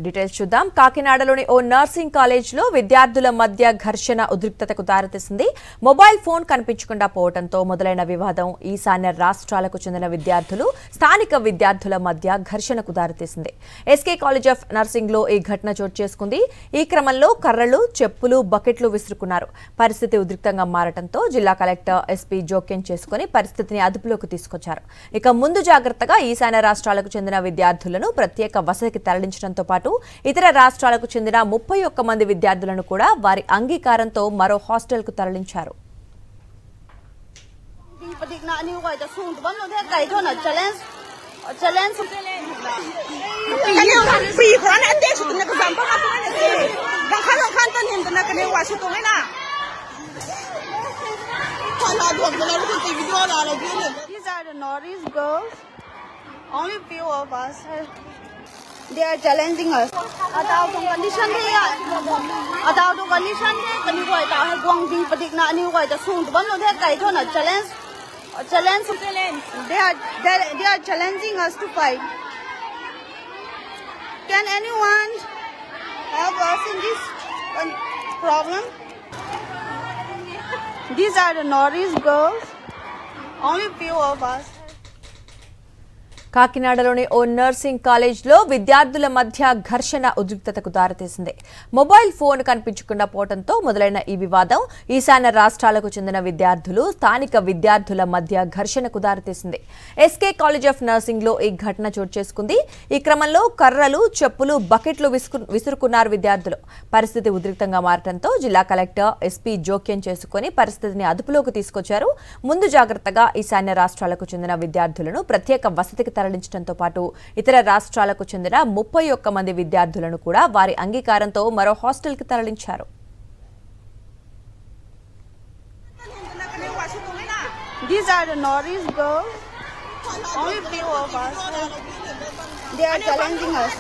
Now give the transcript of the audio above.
Details చూద్దాం. కాకినాడలోని ఓ nursing కాలేజ్లో విద్యార్థుల మధ్య ఘర్షణ ఉద్రిక్తతకు దారితీసింది. మొబైల్ ఫోన్ కనిపించకుండా పోవడంతో మొదలైన వివాదం ఈశాన్య రాష్ట్రాలకు చెందిన విద్యార్థులు, స్థానిక విద్యార్థుల మధ్య ఘర్షణకు దారితీసింది. ఎస్కే కాలేజ్ ఆఫ్ నర్సింగ్లో ఈ ఘటన చోటు చేసుకుంది. ఈ క్రమంలో కర్రలు, చెప్పులు, బకెట్లు విసురుకున్నారు. పరిస్థితి ఉద్రిక్తంగా మారడంతో జిల్లా కలెక్టర్ ఎస్పీ జోక్యం చేసుకుని పరిస్థితిని అదుపులోకి తీసుకొచ్చారు. ఇక ముందు జాగ్రత్తగా ఈశాన్య రాష్ట్రాలకు చెందిన విద్యార్థులను ప్రత్యేక వసతికి తరలించడంతో పాటు ఇతర రాష్ట్రాలకు చెందిన 31 మంది విద్యార్థులను కూడా వారి అంగీకారంతో మరో హాస్టల్కు తరలించారు. These are the Northeast girls. Only few of us. They are challenging us. Atau tu condition dia. Atau tu condition dia. Kani kau itu hai guang di pedik nak ni kau itu sung. Tuan tu dia kai tu nak challenge. They are challenging us to fight. Can anyone help us in this problem? These are the Northeast girls. Only few of us. కాకినాడలోని ఓ nursing కాలేజ్లో విద్యార్థుల మధ్య ఘర్షణ ఉద్రిక్తతకు దారితీసింది. Mobile phone కనిపించకుండా పోవడంతో మొదలైన ఈ వివాదం ఈశాన్య రాష్ట్రాలకు చెందిన విద్యార్థులు, స్థానిక విద్యార్థుల మధ్య ఘర్షణకు దారితీసింది. ఎస్కే కాలేజ్ ఆఫ్ నర్సింగ్లో ఈ ఘటన చోటు చేసుకుంది. ఈ క్రమంలో కర్రలు, చెప్పులు, బకెట్లు విసురుకున్నారు విద్యార్థులు. పరిస్థితి ఉద్రిక్తంగా మారడంతో జిల్లా కలెక్టర్ ఎస్పీ జోక్యం చేసుకుని పరిస్థితిని అదుపులోకి తీసుకొచ్చారు. ముందు జాగ్రత్తగా ఈశాన్య రాష్ట్రాలకు చెందిన విద్యార్థులను ప్రత్యేక వసతికి తరలించడంతో పాటు ఇతర రాష్ట్రాలకు చెందిన 31 మంది విద్యార్థులను కూడా వారి అంగీకారంతో మరో హాస్టల్కి తరలించారు. These are the Northeast girls. Only few of us. They are challenging us.